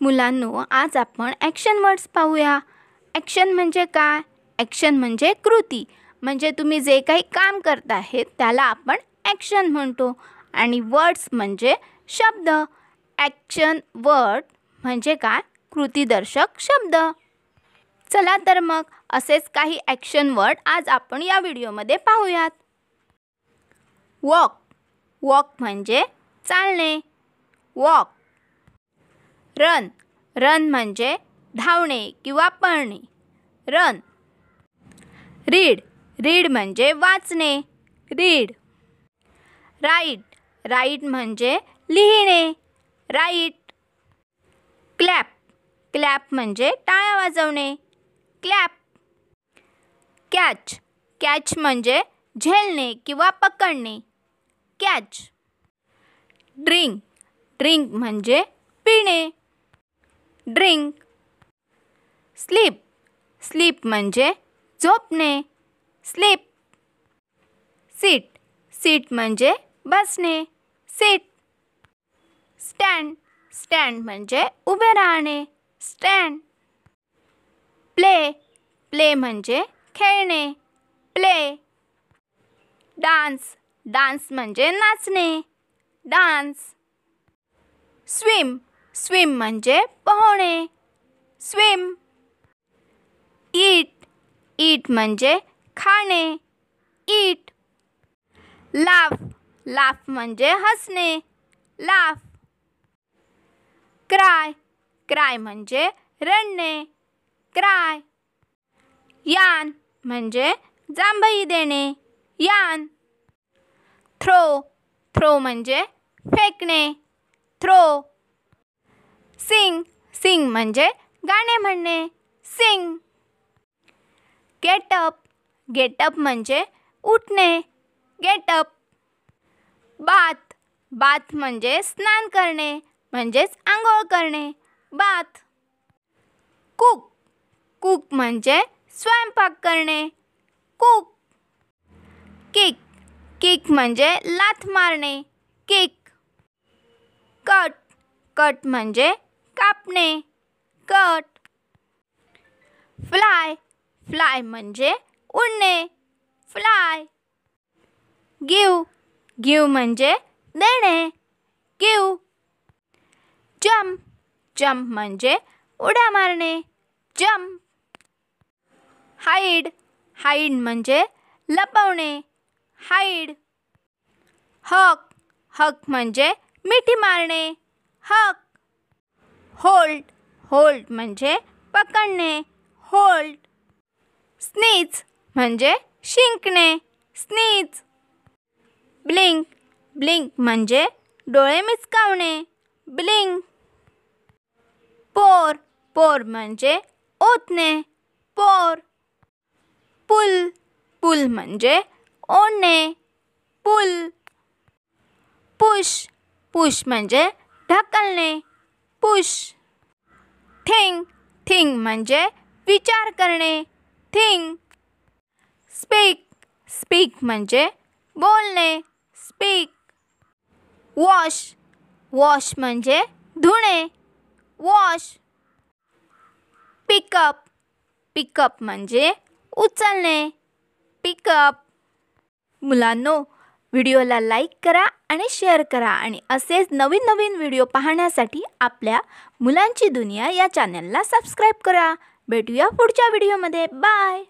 मुलांनो, आज आपण ॲक्शन वर्ड्स पाहूया। ॲक्शन म्हणजे काय? ॲक्शन म्हणजे कृती, म्हणजे तुम्ही जे काही काम करता आहे त्याला आपण ॲक्शन म्हणतो। आणि वर्ड्स म्हणजे शब्द। ॲक्शन वर्ड म्हणजे काय? कृतीदर्शक शब्द। चला तर मग असेच काही ॲक्शन वर्ड आज आपण या व्हिडिओमध्ये पाहूयात। वॉक, वॉक म्हणजे चालणे, वॉक। रन, रन म्हणजे धावणे किंवा पळणे, रन। रीड, रीड म्हणजे वाचणे, रीड। राईट, राईट म्हणजे लिहिणे, राईट। क्लॅप, क्लॅप म्हणजे टाळ्या वाजवणे, क्लॅप। कॅच, कॅच म्हणजे झेलणे किंवा पकडणे, कॅच। ड्रिंक, ड्रिंक म्हणजे पिणे, ड्रिंक। स्लीप, स्लीप म्हणजे झोपणे, स्लीप। सीट, सीट म्हणजे बसणे, सीट। स्टँड, स्टँड म्हणजे उभे राहणे, स्टँड। प्ले, प्ले म्हणजे खेळणे, प्ले। डान्स, डान्स म्हणजे नाचणे, डान्स। स्विम, स्विम म्हणजे पोहणे, स्विम। ईट, ईट म्हणजे खाणे, ईट। लाफ, लाफ म्हणजे हसणे, लाफ। क्राय, क्राय म्हणजे रडणे, क्राय। यान म्हणजे जांभई देणे, यान। थ्रो, थ्रो म्हणजे फेकणे, थ्रो। सिंग, सिंग म्हणजे गाणे म्हणणे, सिंग। गेटअप, गेटअप म्हणजे उठणे, गेटअप। बाथ, बाथ म्हणजे स्नान करणे, म्हणजेच आंघोळ करणे, बाथ। कुक, कुक म्हणजे स्वयंपाक करणे, कुक। किक, किक म्हणजे लाथ मारणे, किक। कट, कट म्हणजे कापणे, कट। फ्लाय, फ्लाय म्हणजे उडणे, फ्लाय। गिव, गिव म्हणजे देणे, गिव। जंप, जंप म्हणजे उड्या मारणे, जंप। हाईड, हाईड म्हणजे लपवणे, हाईड। हक, हक म्हणजे मिठी मारणे, हक। होल्ड, होल्ड म्हणजे पकडणे, होल्ड। स्नीज म्हणजे शिंकणे, स्नीज। ब्लिंक, ब्लिंक म्हणजे डोळे मिचकावणे, ब्लिंक। पोर, पोर म्हणजे ओतणे, पोर। पुल, पुल म्हणजे ओढणे, पुल। पुश, पुश म्हणजे ढकलणे, पुश। थिंक, थिंक म्हणजे विचार करणे, थिंक। स्पीक, स्पीक म्हणजे बोलणे, स्पीक। वॉश, वॉश म्हणजे धुणे, वॉश। पिकअप, पिकअप म्हणजे उचलणे, पिकअप। मुलांनो, व्हिडिओला लाईक करा आणि शेअर करा आणि असेच नवीन नवीन व्हिडिओ पाहण्यासाठी आपल्या मुलांची दुनिया या चॅनलला सबस्क्राईब करा। भेटूया पुढच्या व्हिडिओमध्ये, बाय।